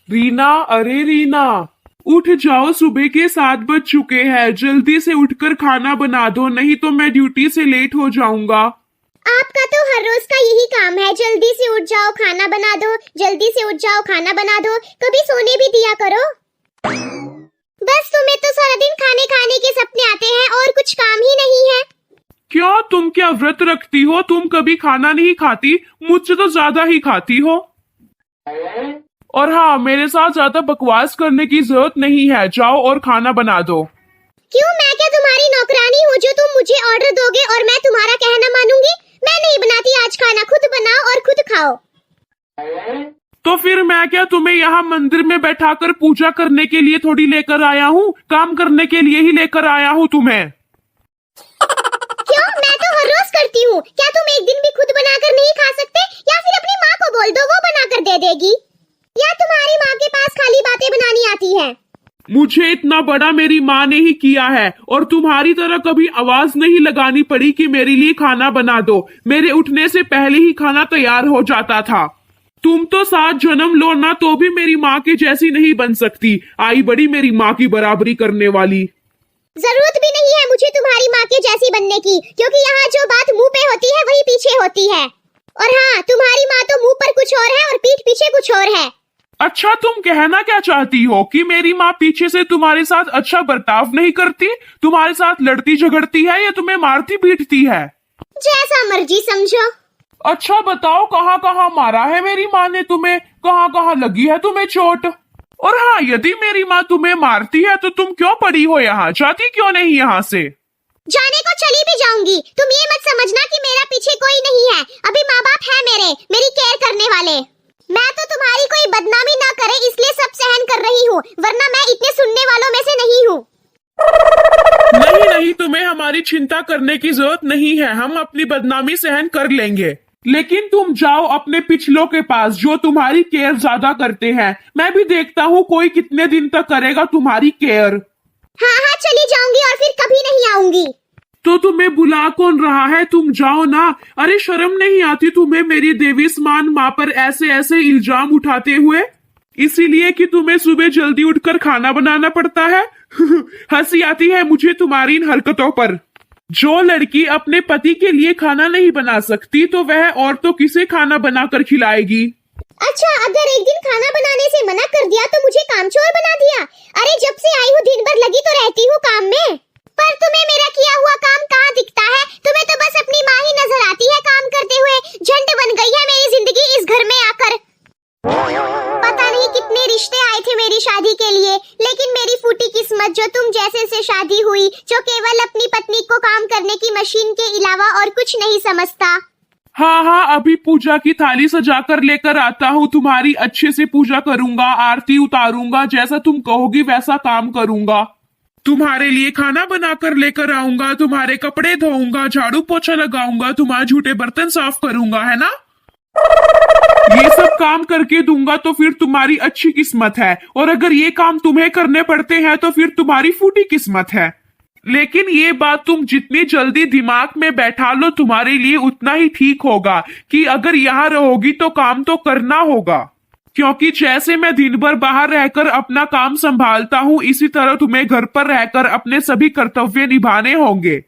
रीना, अरे रीना, उठ जाओ, सुबह के 7 बज चुके हैं। जल्दी से उठकर खाना बना दो, नहीं तो मैं ड्यूटी से लेट हो जाऊंगा। आपका तो हर रोज का यही काम है, जल्दी से उठ जाओ खाना बना दो, जल्दी से उठ जाओ खाना बना दो। कभी सोने भी दिया करो। बस तुम्हें तो सारा दिन खाने खाने के सपने आते हैं और कुछ काम ही नहीं है। क्या तुम क्या व्रत रखती हो? तुम कभी खाना नहीं खाती, मुझसे तो ज्यादा ही खाती हो। और हाँ, मेरे साथ ज्यादा बकवास करने की जरूरत नहीं है, जाओ और खाना बना दो। क्यों, मैं क्या तुम्हारी नौकरानी हूँ जो तुम मुझे ऑर्डर दोगे और मैं तुम्हारा कहना मानूंगी? मैं नहीं बनाती आज खाना, खुद बनाओ और खुद खाओ। तो फिर मैं क्या तुम्हें यहाँ मंदिर में बैठाकर पूजा करने के लिए थोड़ी लेकर आया हूँ? काम करने के लिए ही लेकर आया हूँ तुम्हें। क्यों, मैं तो हर रोज करती हूँ। क्या तुम एक दिन भी खुद बनाकर नहीं खा सकते? या फिर अपनी माँ को बोल दो, वो बनाकर दे देगी। या तुम्हारी माँ के पास खाली बातें बनानी आती है? मुझे इतना बड़ा मेरी माँ ने ही किया है, और तुम्हारी तरह कभी आवाज नहीं लगानी पड़ी कि मेरे लिए खाना बना दो। मेरे उठने से पहले ही खाना तैयार हो जाता था। तुम तो 7 जन्म लो ना तो भी मेरी माँ के जैसी नहीं बन सकती। आई बड़ी मेरी माँ की बराबरी करने वाली। जरूरत भी नहीं है मुझे तुम्हारी माँ के जैसी बनने की, क्योंकि यहाँ जो बात मुंह पे होती है वही पीछे होती है। और हाँ, तुम्हारी माँ तो मुंह पर कुछ और है और पीठ पीछे कुछ और है। अच्छा, तुम कहना क्या चाहती हो कि मेरी माँ पीछे से तुम्हारे साथ अच्छा बर्ताव नहीं करती, तुम्हारे साथ लड़ती झगड़ती है या तुम्हें मारती पीटती है? जैसा मर्जी समझो। अच्छा बताओ, कहाँ कहाँ मारा है मेरी माँ ने तुम्हें? कहाँ कहाँ लगी है तुम्हें चोट? और हाँ, यदि मेरी माँ तुम्हें मारती है तो तुम क्यों पड़ी हो यहाँ? जाती क्यों नहीं यहाँ से? जाने को चली भी जाऊंगी। तुम ये मत समझना कि मेरा पीछे कोई नहीं है। अभी माँ बाप है मेरी केयर करने वाले। मैं तो तुम्हारी कोई बदनामी ना करे इसलिए सब सहन कर रही हूँ, वरना मैं इतने सुनने वालों में से नहीं हूँ। नहीं नहीं, तुम्हें हमारी चिंता करने की जरूरत नहीं है, हम अपनी बदनामी सहन कर लेंगे। लेकिन तुम जाओ अपने पिछलों के पास जो तुम्हारी केयर ज्यादा करते हैं। मैं भी देखता हूँ कोई कितने दिन तक करेगा तुम्हारी केयर। हाँ हाँ, चली जाऊंगी और फिर कभी नहीं आऊंगी। तो तुम्हें बुला कौन रहा है? तुम जाओ ना। अरे शर्म नहीं आती तुम्हें मेरी देवी समान माँ पर ऐसे ऐसे इल्जाम उठाते हुए? इसीलिए कि तुम्हें सुबह जल्दी उठकर खाना बनाना पड़ता है। हंसी आती है मुझे तुम्हारी इन हरकतों पर। जो लड़की अपने पति के लिए खाना नहीं बना सकती तो वह और तो किसे खाना बनाकर खिलाएगी? अच्छा, अगर एक दिन खाना बनाने से मना कर दिया तो मुझे कामचोर बना दिया। अरे जब से आई हूँ दिन भर लगी तो रहती हूँ काम में, पर तुम्हें मेरा किया हुआ काम कहाँ दिखता है? तुम्हें तो बस अपनी माँ ही नजर आती है काम करते हुए। झंड बन गई है मेरी जिंदगी इस घर में आकर। पता नहीं कितने रिश्ते आए थे मेरी शादी के लिए, लेकिन मेरी फूटी किस्मत जो तुम जैसे से शादी हुई, जो केवल अपनी पत्नी को काम करने की मशीन के अलावा और कुछ नहीं समझता। हाँ हाँ, अभी पूजा की थाली सजाकर लेकर आता हूँ। तुम्हारी अच्छे से पूजा करूंगा, आरती उतारूंगा, जैसा तुम कहोगी वैसा काम करूंगा। तुम्हारे लिए खाना बनाकर लेकर आऊंगा, तुम्हारे कपड़े धोऊंगा, झाड़ू पोछा लगाऊंगा, तुम्हारे झूठे बर्तन साफ करूंगा, है ना? ये सब काम करके दूंगा तो फिर तुम्हारी अच्छी किस्मत है, और अगर ये काम तुम्हें करने पड़ते हैं तो फिर तुम्हारी फूटी किस्मत है। लेकिन ये बात तुम जितनी जल्दी दिमाग में बैठा लो तुम्हारे लिए उतना ही ठीक होगा कि अगर यहाँ रहोगी तो काम तो करना होगा, क्योंकि जैसे मैं दिन भर बाहर रहकर अपना काम संभालता हूँ इसी तरह तुम्हें घर पर रहकर अपने सभी कर्तव्य निभाने होंगे।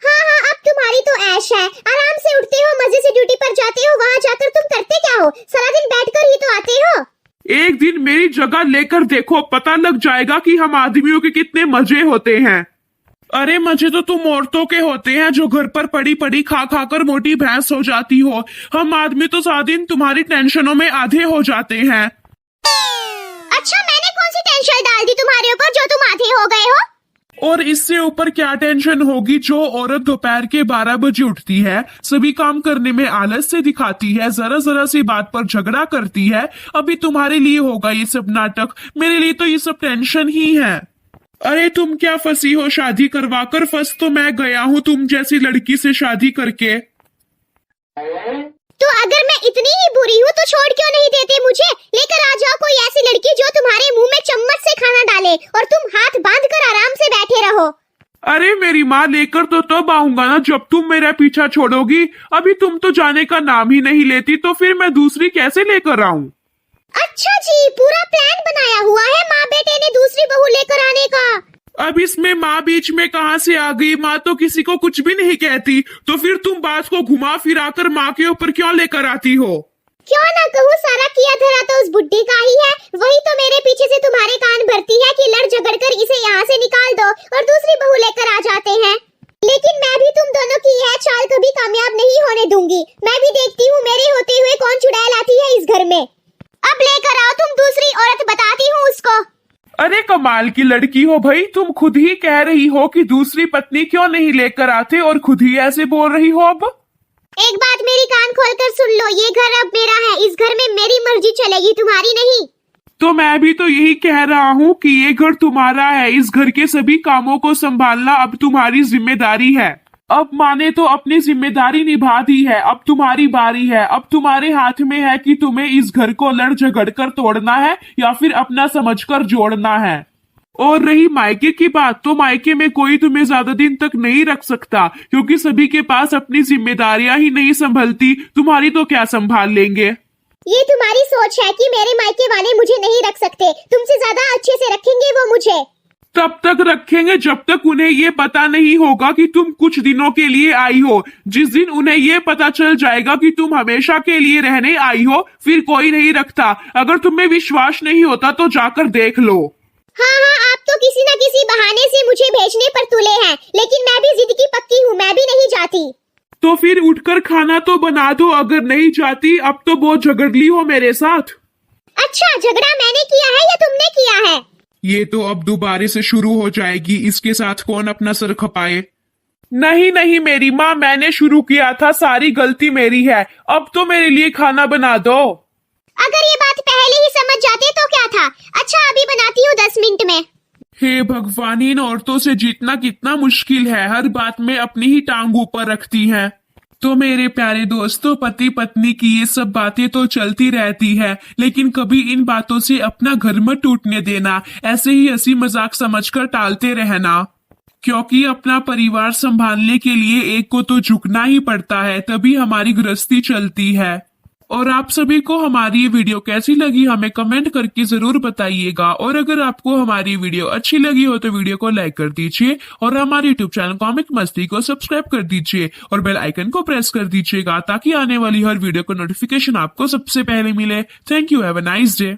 हाँ हाँ, अब तुम्हारी तो ऐश है, आराम से उठते हो, मजे से ड्यूटी पर जाते हो, वहाँ जाकर तुम करते क्या हो? सारा दिन बैठकर ही तो आते हो। एक दिन मेरी जगह लेकर देखो, पता लग जाएगा कि हम आदमियों के कितने मजे होते हैं। अरे मजे तो तुम औरतों के होते हैं जो घर पर पड़ी पड़ी खा खा कर मोटी भैंस हो जाती हो। हम आदमी तो सारा दिन तुम्हारी टेंशनों में आधे हो जाते हैं। अच्छा, मैंने कौन सी टेंशन डाल दी तुम्हारे ऊपर जो तुम आधे हो गए हो? और इससे ऊपर क्या टेंशन होगी? जो औरत दोपहर के 12 बजे उठती है, सभी काम करने में आलस से दिखाती है, जरा जरा सी बात पर झगड़ा करती है, अभी तुम्हारे लिए होगा ये सब नाटक, मेरे लिए तो ये सब टेंशन ही है। अरे तुम क्या फंसी हो शादी करवाकर? फंस तो मैं गया हूँ तुम जैसी लड़की से शादी करके। तो अगर मैं इतनी ही बुरी हूँ तो छोड़ क्यों नहीं देते मुझे? लेकर आ जाओ कोई ऐसी लड़की जो तुम्हारे मुंह में चम्मच से खाना डाले और तुम हाथ बांध कर आराम से बैठे रहो। अरे मेरी माँ, लेकर तो तब आऊंगा ना जब तुम मेरा पीछा छोड़ोगी। अभी तुम तो जाने का नाम ही नहीं लेती, तो फिर मैं दूसरी कैसे लेकर आऊं? अच्छा जी, पूरा प्लान अब इसमें माँ बीच में कहाँ से आ गई? माँ तो किसी को कुछ भी नहीं कहती, तो फिर तुम बात को घुमा फिरा कर माँ के ऊपर क्यों लेकर आती हो? क्यों ना कहूँ, सारा किया धरा तो उस बुड्ढी का ही है। वही तो मेरे पीछे से तुम्हारे कान भरती है कि लड़ झगड़ कर इसे यहाँ से निकाल दो और दूसरी बहू लेकर आ जाते हैं। लेकिन मैं भी तुम दोनों की यह चाल कभी कामयाब नहीं होने दूंगी। मैं भी देखती हूँ मेरे होते हुए कौन चुड़ैल आती है इस घर में। अब लेकर आओ तुम दूसरी औरत, बताती हूँ उसको। अरे कमाल की लड़की हो भाई, तुम खुद ही कह रही हो कि दूसरी पत्नी क्यों नहीं लेकर आते और खुद ही ऐसे बोल रही हो। अब एक बात मेरी कान खोलकर सुन लो, ये घर अब मेरा है। इस घर में मेरी मर्जी चलेगी, तुम्हारी नहीं। तो मैं भी तो यही कह रहा हूँ कि ये घर तुम्हारा है। इस घर के सभी कामों को संभालना अब तुम्हारी जिम्मेदारी है। अब माँ ने तो अपनी जिम्मेदारी निभा दी है, अब तुम्हारी बारी है। अब तुम्हारे हाथ में है कि तुम्हें इस घर को लड़ झगड़ कर तोड़ना है या फिर अपना समझकर जोड़ना है। और रही मायके की बात, तो मायके में कोई तुम्हें ज्यादा दिन तक नहीं रख सकता, क्योंकि सभी के पास अपनी जिम्मेदारियां ही नहीं संभलती। तुम्हारी तो क्या संभाल लेंगे? ये तुम्हारी सोच है कि मेरे मायके वाले मुझे नहीं रख सकते। तुमसे ज्यादा अच्छे से रखेंगे वो मुझे। तब तक रखेंगे जब तक उन्हें ये पता नहीं होगा कि तुम कुछ दिनों के लिए आई हो। जिस दिन उन्हें ये पता चल जाएगा कि तुम हमेशा के लिए रहने आई हो, फिर कोई नहीं रखता। अगर तुम्हें विश्वास नहीं होता तो जाकर देख लो। हाँ, आप तो किसी न किसी बहाने से मुझे भेजने पर तुले हैं, लेकिन मैं भी जिद की पक्की हूँ, मैं भी नहीं जाती। तो फिर उठकर खाना तो बना दो अगर नहीं जाती। अब तो बहुत झगड़ली हो मेरे साथ। अच्छा, झगड़ा मैंने किया है या तुमने किया है? ये तो अब दोबारा से शुरू हो जाएगी। इसके साथ कौन अपना सर खपाए? नहीं नहीं मेरी माँ, मैंने शुरू किया था, सारी गलती मेरी है। अब तो मेरे लिए खाना बना दो। अगर ये बात पहले ही समझ जाते तो क्या था। अच्छा, अभी बनाती हूँ 10 मिनट में। हे भगवान, इन औरतों से जीतना कितना मुश्किल है। हर बात में अपनी ही टांग ऊपर रखती हैं। तो मेरे प्यारे दोस्तों, पति पत्नी की ये सब बातें तो चलती रहती है, लेकिन कभी इन बातों से अपना घर मत टूटने देना। ऐसे ही हंसी मजाक समझकर टालते रहना, क्योंकि अपना परिवार संभालने के लिए एक को तो झुकना ही पड़ता है, तभी हमारी गृहस्थी चलती है। और आप सभी को हमारी ये वीडियो कैसी लगी हमें कमेंट करके जरूर बताइएगा। और अगर आपको हमारी वीडियो अच्छी लगी हो तो वीडियो को लाइक कर दीजिए और हमारे यूट्यूब चैनल कॉमिक मस्ती को सब्सक्राइब कर दीजिए और बेल आइकन को प्रेस कर दीजिएगा, ताकि आने वाली हर वीडियो को नोटिफिकेशन आपको सबसे पहले मिले। Thank you, have a nice day.